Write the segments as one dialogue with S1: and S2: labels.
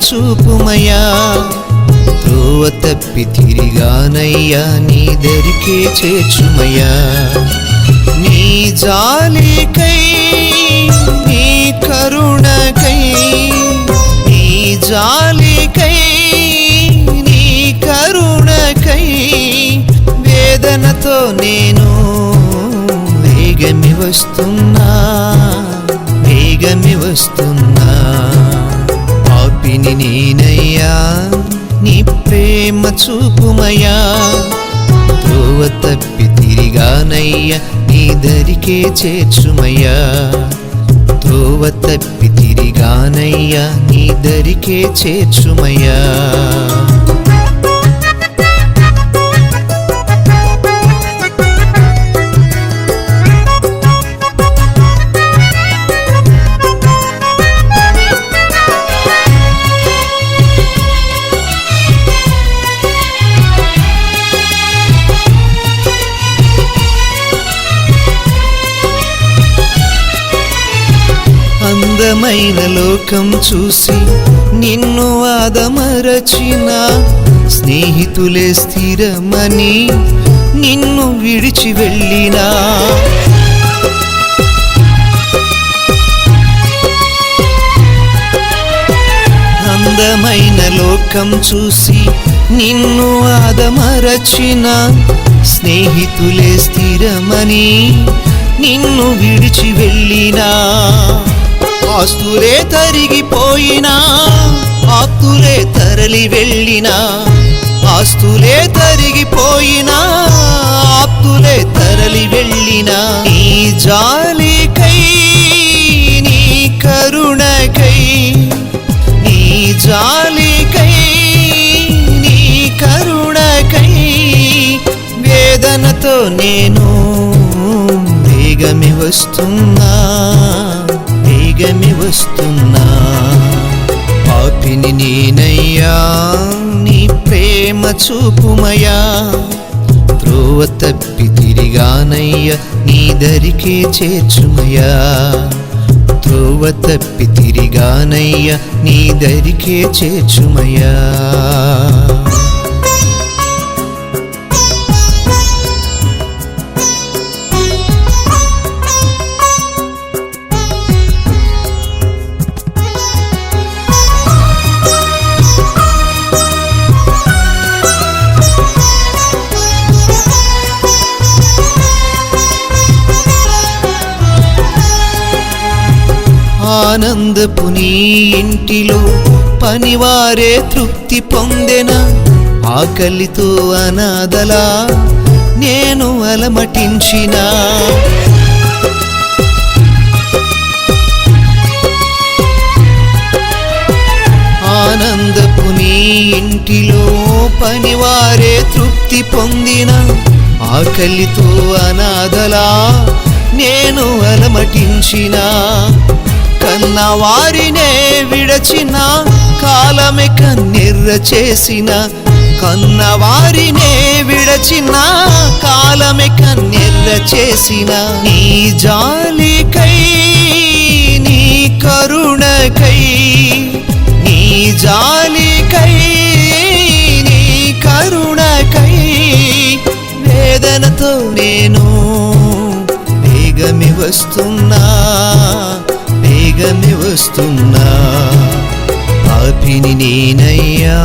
S1: చూపుమయ్యా, త్రోవ తప్పి తిరిగానయ్యా, నీ దరికే చేర్చుమయ్యా. నీ జాలికై, నీ కరుణకై, నీ జాలికై, నీ కరుణకై వేదనతో నేను వేగమి వస్తున్నా, వేగమి వస్తున్నా. పాపిని నేనయ్యా, నీ ప్రేమ చూపుమయ్యా, త్రోవ తప్పి తిరిగానయ్యా, నీ దరికే చేర్చుమయ్యా. త్రోవ తప్పి తిరిగానయ్యా, నీ దరికే చేర్చుమయ్యా. అందమైన లోకం చూసి నిన్ను ఆదమరచిన స్నేహితులే స్థిరమని నిన్ను విడిచి వెళ్ళినా. అందమైన లోకం చూసి నిన్ను ఆదమరచిన స్నేహితులే స్థిరమని నిన్ను విడిచి వెళ్ళినా. ఆస్తులే తరిగిపోయినా, ఆప్తులే తరలి వెళ్ళినా. ఆస్తులే తరిగిపోయినా, ఆప్తులే తరలి వెళ్ళినా. నీ జాలికై, నీ కరుణకై, నీ జాలికై, నీ కరుణకై వేదనతో నేను వేగమి వస్తున్నా, వేగమి వస్తున్నా. పాపిని నేనయ్యా, నీ ప్రేమ చూపుమయ్యా, త్రోవ తప్పి తిరిగానయ్యా, నీ దరికే చేర్చుమయ్యా. త్రోవ తప్పి తిరిగానయ్యా, నీ దరికే చేర్చుమయ్యా. ఆనందపు నీ ఇంటిలో పనివారే తృప్తి పొందెన, ఆకలితో అనాథలా నేను అలమటించిన. ఆనందపు నీ ఇంటిలో పనివారే తృప్తి పొందిన, ఆకలితో అనాథలా నేను అలమటించిన. కన్నవారినే విడచిన కాలమే కన్నెర్ర చేసిన, కన్నవారినే విడచిన కాలమే కన్నెర్ర చేసిన. నీ జాలికై, నీ కరుణకై, నీ జాలికై, నీ కరుణకై వేదనతో నేను వేగమి వస్తున్నా, వేగమి వస్తున్నా. పాపిని నేనయ్యా,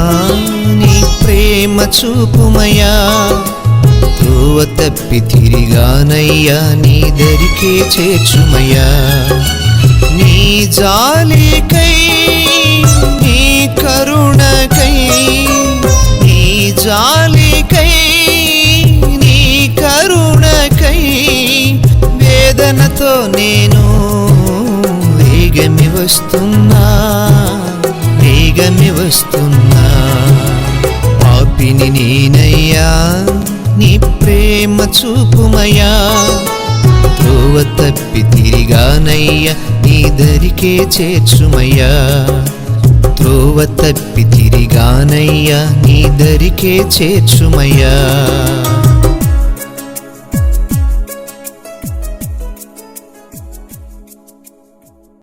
S1: నీ ప్రేమ చూపుమయ్యా, త్రోవ తప్పి తిరిగానయ్యా, నీ దరికే చేర్చుమయ్యా. నీ జాలికై, నీ కరుణకై, నీ జాలికై, నీ కరుణకై నేను వేగమి వస్తున్నా పాపిని నేనయ్యా నీ ప్రేమ చూపుమయ్యా త్రోవ తప్పి తిరిగానయ్యా నీ దరికే చేర్చుమయ్యా త్రోవ తప్పి తిరిగానయ్యా నీ దరికే చేర్చుమయ్యా